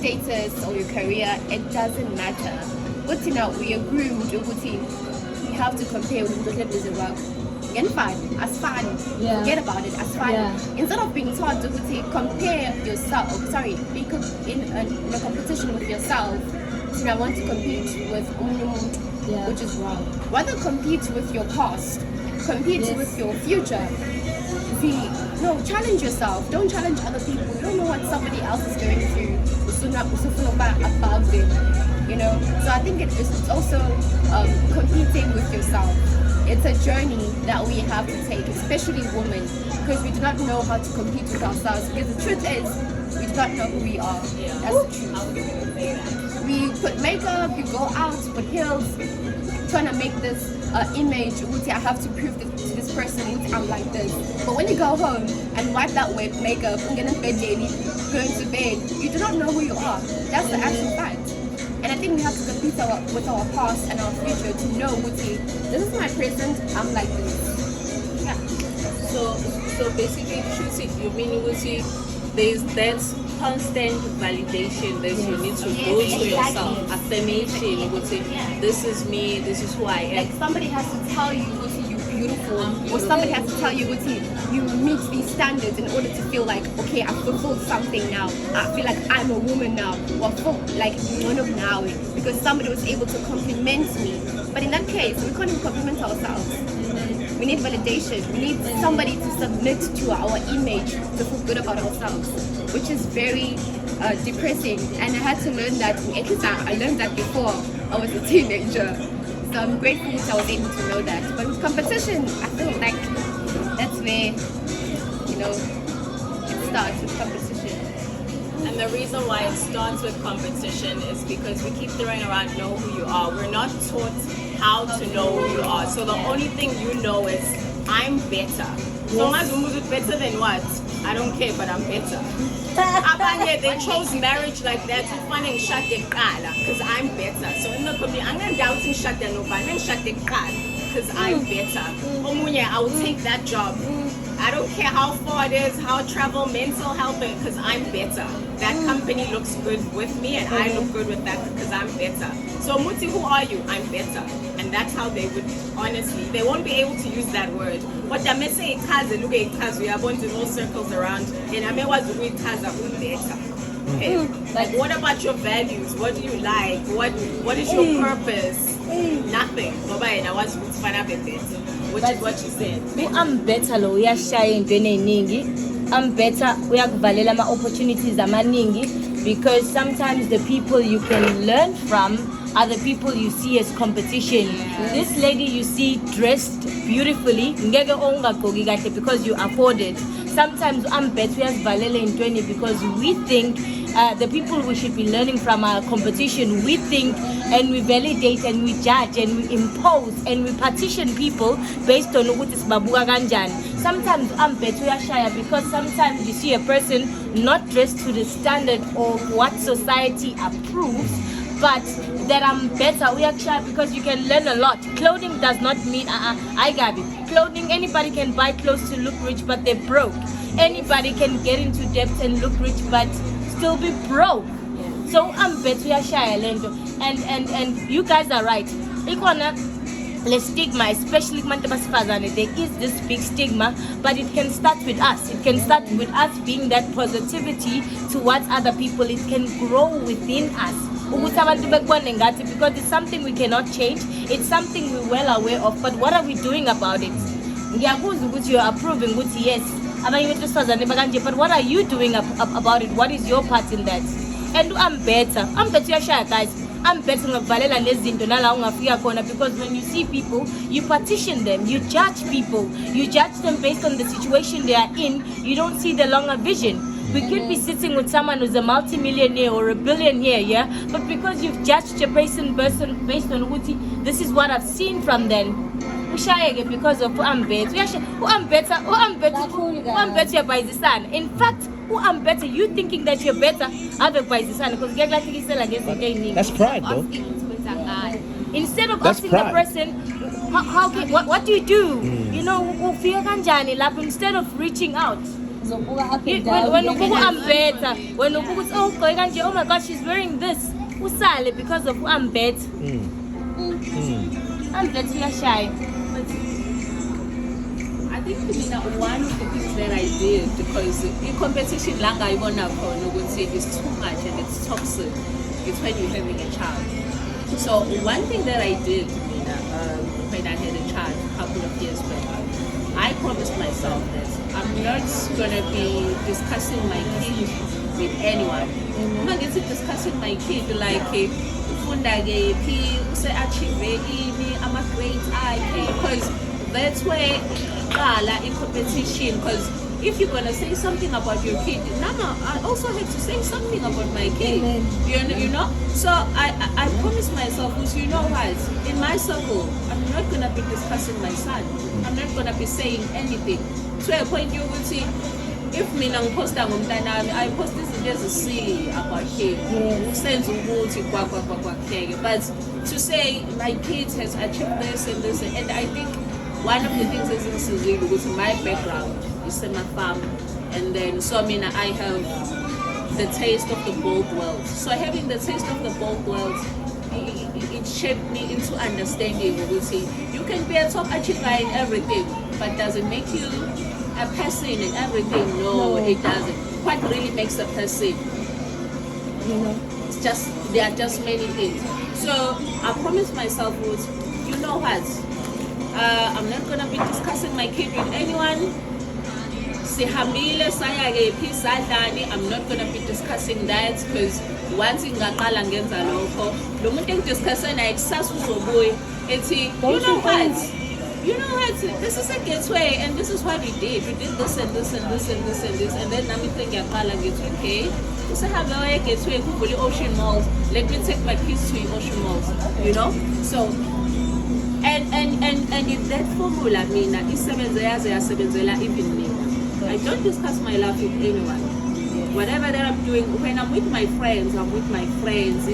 status or your career, it doesn't matter. But now we are groomed, we have to compare with the does it work. Again, fine, as fun. Yeah. Forget about it, as fun. Yeah. Instead of being taught to compare yourself, be in a competition with yourself, I want to compete with Yeah. which is wrong. Rather compete with your past, compete with your future. No, challenge yourself. Don't challenge other people. You don't know what somebody else is going through. Above them, you know. So I think it's also competing with yourself. It's a journey that we have to take, especially women, because we do not know how to compete with ourselves. Because the truth is, we do not know who we are. That's the truth. We put makeup, we go out, put heels, trying to make this image. I have to prove to this person I'm like this. But when you go home and wipe that makeup, going to bed, you do not know who you are. That's the actual fact. And I think we have to compete with our past and our future to know, this is my present, I'm like this. Yeah. So basically, you mean, there's that constant validation that you need to go to yourself, affirmation, this is me, this is who I am. Like somebody has to tell you, you're beautiful, or somebody has to tell you, you meet these standards in order to feel like, okay, I've fulfilled something now. I feel like I'm a woman now, or like one of now, because somebody was able to compliment me. But in that case, we can't even compliment ourselves. We need validation. We need somebody to submit to our image to feel good about ourselves, which is very depressing. And I had to learn that. At least I learned that before I was a teenager. So I'm grateful that I was able to know that. But with competition, I feel like that's where, it starts with competition. And the reason why it starts with competition is because we keep throwing around know who you are. We're not taught how to know who you are. So the only thing you know is I'm better. So much better than what? I don't care, but I'm better. They chose marriage like that to find and shut the because I'm better. So in the community, I'm not doubting shut the because I'm better. I will take that job. I don't care how far it is, how I travel, mental health, because I'm better. That company looks good with me and I look good with that because I'm better. So Muti, who are you? I'm better. And that's how they would, honestly, they won't be able to use that word. What I'm saying, look at we are going to all circles around. And I mean, what's with better? Okay. Like, what about your values? What do you like? What is your purpose? Nothing. Which is what you said. I'm better lo uyashaya intweni eziningi. I'm better uyakuvalela ama opportunities amaningi, because sometimes the people you can learn from are the people you see as competition. This lady you see dressed beautifully, ngeke ongagqoki kahle because you afford it. Sometimes I'm better uyakuvalela intweni because we think the people we should be learning from our competition, we think and we validate and we judge and we impose and we partition people based on ukuthi sibabuka kanjani. Sometimes I'm better uyashaya because sometimes you see a person not dressed to the standard of what society approves, but that I'm better uyashaya because you can learn a lot. Clothing does not mean I got it. Clothing, anybody can buy clothes to look rich but they're broke. Anybody can get into debt and look rich but still be broke. So I'm better uyashaya lento. And you guys are right. The stigma, especially kubantu besifazane, there is this big stigma, but it can start with us. It can start with us being that positivity towards other people. It can grow within us. Because it's something we cannot change. It's something we're well aware of. But what are we doing about it? You're approving, yes. But what are you doing about it? What is your part in that? And I'm better. Guys. I'm better ngavalela nezinto nala ungafika khona, because when you see people, you partition them, you judge people, you judge them based on the situation they are in. You don't see the longer vision. We could be sitting with someone who's a multi-millionaire or a billionaire, yeah, but because you've judged a person based on Uti, this is what I've seen from them. Because of I'm better. In fact, I'm better. You thinking that you're better, otherwise that's pride, though. Instead of asking the person, what do you do? You know, instead of reaching out, Uzobuka up You- and down. when ubuka I'm better, when ubuka uthi, oh Goy kanje, oh my god, she's wearing this, usale because of I'm better. I'm better uyashaya. I think one of the things that I did, because in competition lang ngayibona khona ukuthi it's too much and it's toxic, it's when you're having a child. So one thing that I did when I had a child a couple of years back, I promised myself that I'm not gonna be discussing my kid with anyone. I'm not getting discussing my kid like ufunda kephi, use-achieve ini, ama-grades akhe, because that's where in competition. Because if you're gonna say something about your kid, Nana, I also have to say something about my kid. You know. So I promised myself, you know what? In my circle, I'm not gonna be discussing my son. I'm not gonna be saying anything. To a point you will see. If mina ngiposta ngomntanami, I post izinto ezisili about him. Senze ukuthi kwakheke. But to say my kid has achieved this and this, and I think one of the things is because my background is in my farm, and then so I have the taste of the both worlds. So having the taste of the both worlds, it shaped me into understanding. You can be a top achiever in everything, but does it make you a person in everything? No, it doesn't. What really makes a person? It's just there are just many things. So I promised myself, you know what? I'm not gonna be discussing my kid with anyone. I'm not gonna be discussing that because once in ngaqala ngenza lokho, lo muntu engidiscussing ayikusasa uzobuya ethi, you know what, this is a gateway and this is what we did this and this and this and this and this, and then nami ngiyaqala ngithi okay, usahambe waya gateway kuvule Ocean Malls, let me take my kids to Ocean Malls, you know. So and in that formula mina isebenza yaze yasebenzela even mina. I don't discuss my life with anyone. Whatever that I'm doing, when I'm with my friends, I'm with my friends.